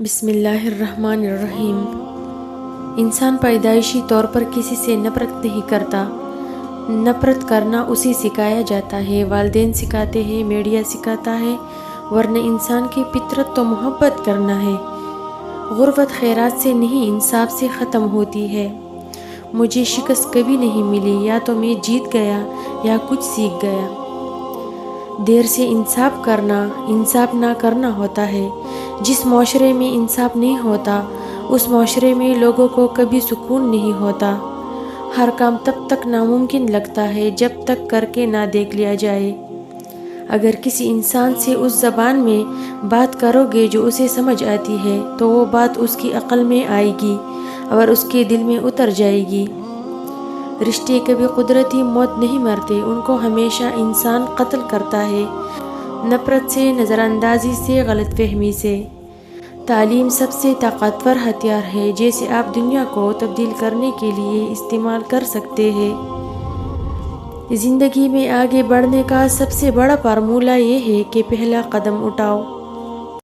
بسم اللہ الرحمن الرحیم۔ انسان پیدائشی طور پر کسی سے نفرت نہیں کرتا۔ نفرت کرنا اسے سکھایا جاتا ہے، والدین سکھاتے ہیں، میڈیا سکھاتا ہے، ورنہ انسان کی فطرت تو محبت کرنا ہے۔ غربت خیرات سے نہیں، انصاف سے ختم ہوتی ہے۔ مجھے شکست کبھی نہیں ملی، یا تو میں جیت گیا یا کچھ سیکھ گیا۔ دیر سے انصاف کرنا انصاف نہ کرنا ہوتا ہے۔ جس معاشرے میں انصاف نہیں ہوتا، اس معاشرے میں لوگوں کو کبھی سکون نہیں ہوتا۔ ہر کام تب تک ناممکن لگتا ہے جب تک کر کے نہ دیکھ لیا جائے۔ اگر کسی انسان سے اس زبان میں بات کرو گے جو اسے سمجھ آتی ہے، تو وہ بات اس کی عقل میں آئے گی اور اس کے دل میں اتر جائے گی۔ رشتے کبھی قدرتی موت نہیں مرتے، ان کو ہمیشہ انسان قتل کرتا ہے، نفرت سے، نظر اندازی سے، غلط فہمی سے۔ تعلیم سب سے طاقتور ہتھیار ہے جسے آپ دنیا کو تبدیل کرنے کے لیے استعمال کر سکتے ہیں۔ زندگی میں آگے بڑھنے کا سب سے بڑا فارمولہ یہ ہے کہ پہلا قدم اٹھاؤ۔